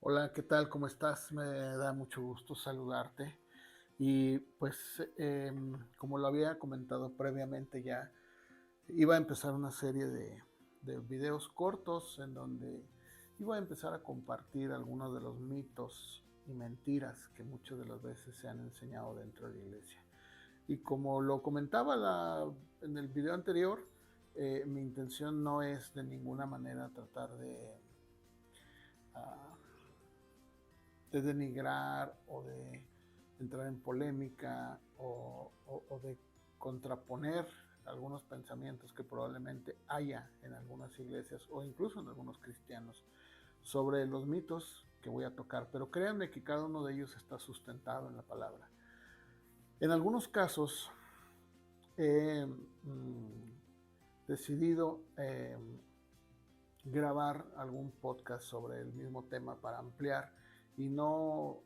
Hola, ¿qué tal? ¿Cómo estás? Me da mucho gusto saludarte. Y pues, como lo había comentado previamente, ya iba a empezar una serie de videos cortos en donde iba a empezar a compartir algunos de los mitos y mentiras que muchas de las veces se han enseñado dentro de la iglesia. Y como lo comentaba en el video anterior, mi intención no es de ninguna manera tratar ah, de denigrar o de entrar en polémica o de contraponer algunos pensamientos que probablemente haya en algunas iglesias o incluso en algunos cristianos sobre los mitos que voy a tocar, pero créanme que cada uno de ellos está sustentado en la palabra. En algunos casos he decidido grabar algún podcast sobre el mismo tema para ampliar y no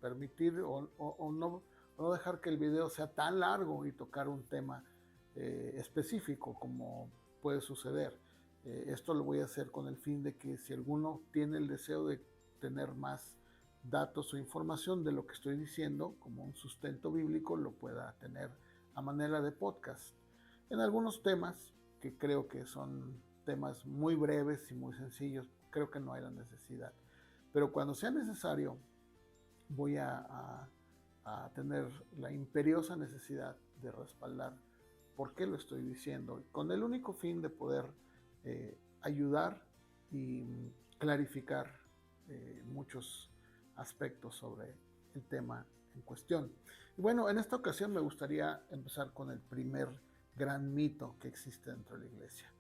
permitir o no dejar que el video sea tan largo y tocar un tema específico como puede suceder. Esto lo voy a hacer con el fin de que si alguno tiene el deseo de tener más datos o información de lo que estoy diciendo, como un sustento bíblico, lo pueda tener a manera de podcast. En algunos temas que creo que son temas muy breves y muy sencillos, creo que no hay la necesidad. Pero cuando sea necesario, voy a tener la imperiosa necesidad de respaldar por qué lo estoy diciendo, con el único fin de poder ayudar y clarificar muchos aspectos sobre el tema en cuestión. Y bueno, en esta ocasión me gustaría empezar con el primer gran mito que existe dentro de la iglesia.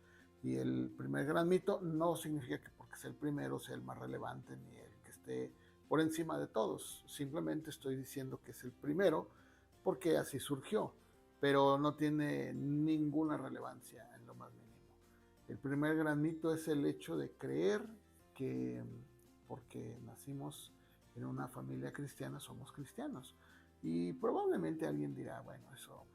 Y el primer gran mito no significa que porque sea el primero sea el más relevante ni el que esté por encima de todos. Simplemente estoy diciendo que es el primero porque así surgió, pero no tiene ninguna relevancia en lo más mínimo. El primer gran mito es el hecho de creer que porque nacimos en una familia cristiana somos cristianos. Y probablemente alguien dirá, bueno, eso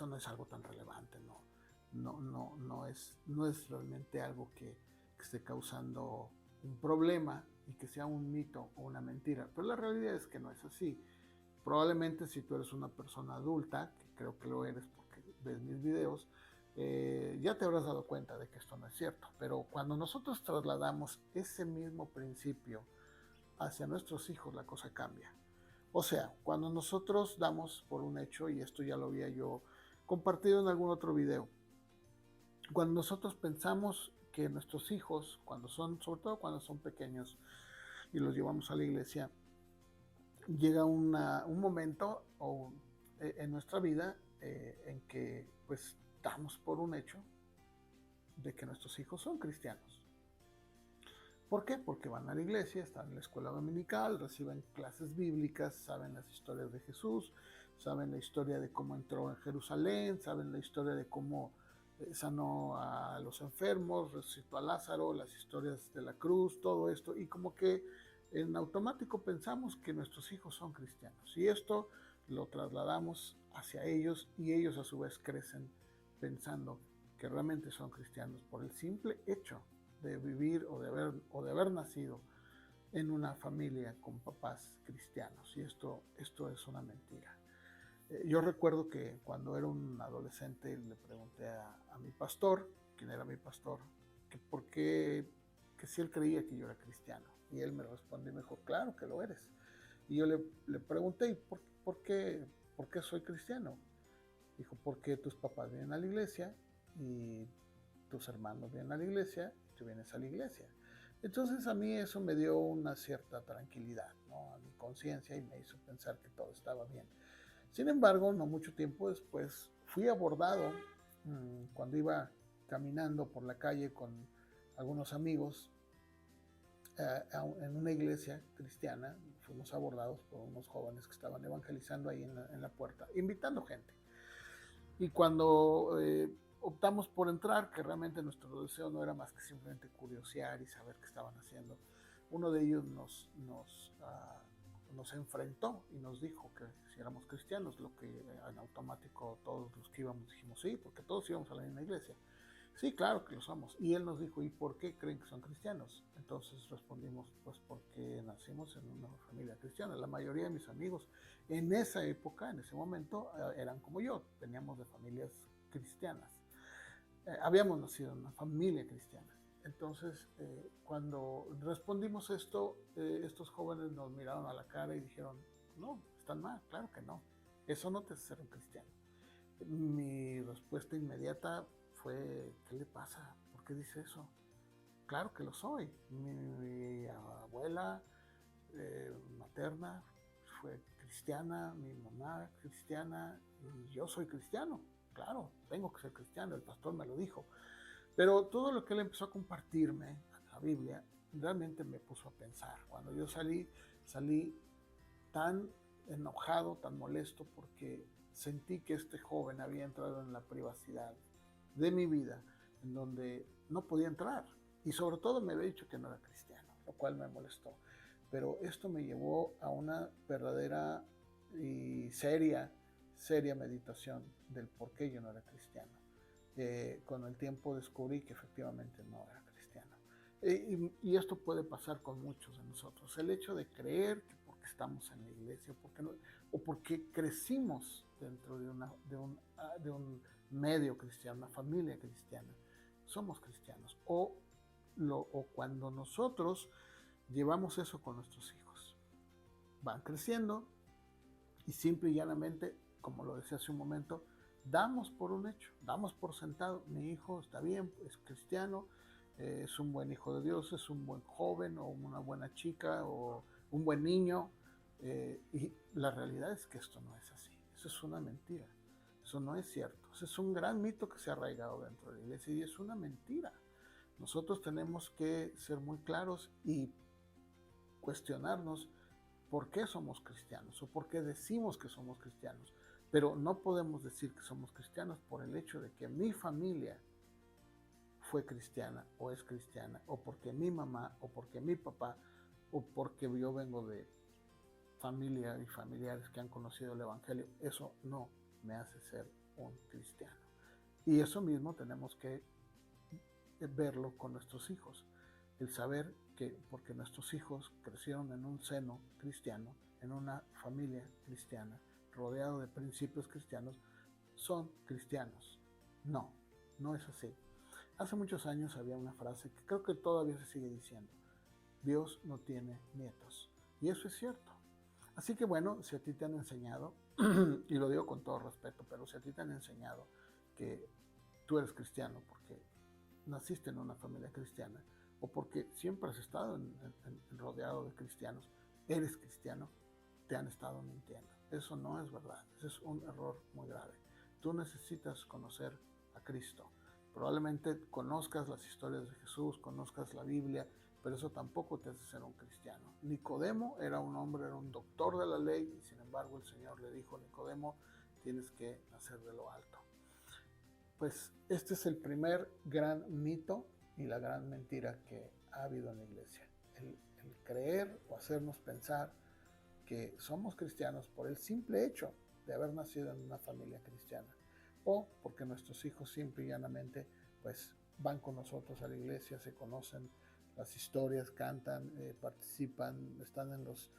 no es algo tan relevante, no es realmente algo que esté causando un problema y que sea un mito o una mentira. Pero la realidad es que no es así. Probablemente si tú eres una persona adulta, que creo que lo eres porque ves mis videos, ya te habrás dado cuenta de que esto no es cierto. Pero cuando nosotros trasladamos ese mismo principio hacia nuestros hijos, la cosa cambia. O sea, cuando nosotros damos por un hecho, y esto ya lo había yo compartido en algún otro video, cuando nosotros pensamos que nuestros hijos, sobre todo cuando son pequeños y los llevamos a la iglesia, llega un momento en nuestra vida en que pues damos por un hecho de que nuestros hijos son cristianos. ¿Por qué? Porque van a la iglesia, están en la escuela dominical, reciben clases bíblicas, saben las historias de Jesús, saben la historia de cómo entró en Jerusalén, saben la historia de cómo sanó a los enfermos, resucitó a Lázaro, las historias de la cruz, todo esto, y como que en automático pensamos que nuestros hijos son cristianos. Y esto lo trasladamos hacia ellos y ellos a su vez crecen pensando que realmente son cristianos por el simple hecho de vivir o de haber nacido en una familia con papás cristianos. Y esto es una mentira. Yo recuerdo que cuando era un adolescente le pregunté a mi pastor, quien era mi pastor, que por qué, que si él creía que yo era cristiano. Y él me respondió y me dijo, claro que lo eres. Y yo le pregunté, ¿y por qué soy cristiano? Dijo, porque tus papás vienen a la iglesia y tus hermanos vienen a la iglesia y tú vienes a la iglesia. Entonces a mí eso me dio una cierta tranquilidad, ¿no? A mi conciencia y me hizo pensar que todo estaba bien. Sin embargo, no mucho tiempo después fui abordado cuando iba caminando por la calle con algunos amigos en una iglesia cristiana. Fuimos abordados por unos jóvenes que estaban evangelizando ahí en la puerta, invitando gente. Y cuando optamos por entrar, que realmente nuestro deseo no era más que simplemente curiosear y saber qué estaban haciendo, uno de ellos nos enfrentó y nos dijo que si éramos cristianos, lo que en automático todos los que íbamos dijimos sí, porque todos íbamos a la misma iglesia. Sí, claro que lo somos. Y él nos dijo, ¿y por qué creen que son cristianos? Entonces respondimos, pues porque nacimos en una familia cristiana. La mayoría de mis amigos en esa época, en ese momento, eran como yo, veníamos de familias cristianas. Habíamos nacido en una familia cristiana. Entonces, cuando respondimos esto, estos jóvenes nos miraron a la cara y dijeron, no, están mal, claro que no. Eso no te hace ser un cristiano. Mi respuesta inmediata fue, ¿qué le pasa? ¿Por qué dice eso? Claro que lo soy. Mi abuela materna fue cristiana, mi mamá cristiana, y yo soy cristiano. Claro, tengo que ser cristiano, el pastor me lo dijo. Pero todo lo que él empezó a compartirme, la Biblia, realmente me puso a pensar. Cuando yo salí tan enojado, tan molesto, porque sentí que este joven había entrado en la privacidad de mi vida, en donde no podía entrar. Y sobre todo me había dicho que no era cristiano, lo cual me molestó. Pero esto me llevó a una verdadera y seria meditación del por qué yo no era cristiano. Con el tiempo descubrí que efectivamente no era cristiano. Y esto puede pasar con muchos de nosotros. El hecho de creer que porque estamos en la iglesia porque no, o porque crecimos dentro de un medio cristiano, una familia cristiana, somos cristianos. O cuando nosotros llevamos eso con nuestros hijos. Van creciendo y simple y llanamente, como lo decía hace un momento, damos por un hecho, damos por sentado, mi hijo está bien, es cristiano, es un buen hijo de Dios, es un buen joven o una buena chica o un buen niño. Y la realidad es que esto no es así, eso es una mentira, eso no es cierto, eso es un gran mito que se ha arraigado dentro de la iglesia y es una mentira. Nosotros tenemos que ser muy claros y cuestionarnos por qué somos cristianos o por qué decimos que somos cristianos. Pero no podemos decir que somos cristianos por el hecho de que mi familia fue cristiana o es cristiana, o porque mi mamá, o porque mi papá, o porque yo vengo de familia y familiares que han conocido el Evangelio. Eso no me hace ser un cristiano. Y eso mismo tenemos que verlo con nuestros hijos. El saber que porque nuestros hijos crecieron en un seno cristiano, en una familia cristiana, rodeado de principios cristianos, son cristianos. No, no es así. Hace muchos años había una frase que creo que todavía se sigue diciendo: Dios no tiene nietos. Y eso es cierto. Así que bueno, si a ti te han enseñado, y lo digo con todo respeto, pero si a ti te han enseñado que tú eres cristiano porque naciste en una familia cristiana o porque siempre has estado rodeado de cristianos, eres cristiano, te han estado mintiendo. Eso no es verdad, ese es un error muy grave. Tú necesitas conocer a Cristo. Probablemente conozcas las historias de Jesús, conozcas la Biblia, pero eso tampoco te hace ser un cristiano. Nicodemo era un hombre, era un doctor de la ley, y sin embargo el Señor le dijo: Nicodemo, tienes que nacer de lo alto. Pues este es el primer gran mito y la gran mentira que ha habido en la iglesia. El creer o hacernos pensar que somos cristianos por el simple hecho de haber nacido en una familia cristiana, o porque nuestros hijos simple y llanamente pues van con nosotros a la iglesia, se conocen las historias, cantan, participan, están en los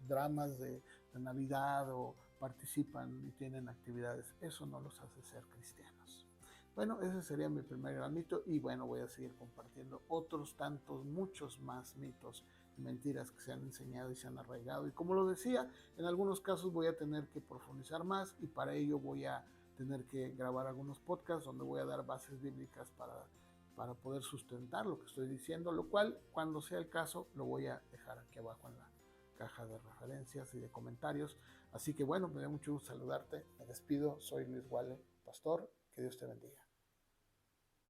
dramas de Navidad o participan y tienen actividades. Eso no los hace ser cristianos. Bueno, ese sería mi primer gran mito y bueno, voy a seguir compartiendo otros tantos, muchos más mitos y mentiras que se han enseñado y se han arraigado. Y como lo decía, en algunos casos voy a tener que profundizar más y para ello voy a tener que grabar algunos podcasts donde voy a dar bases bíblicas para poder sustentar lo que estoy diciendo, lo cual cuando sea el caso lo voy a dejar aquí abajo en la caja de referencias y de comentarios. Así que bueno, me da mucho gusto saludarte, me despido, soy Luis Wale, pastor, que Dios te bendiga.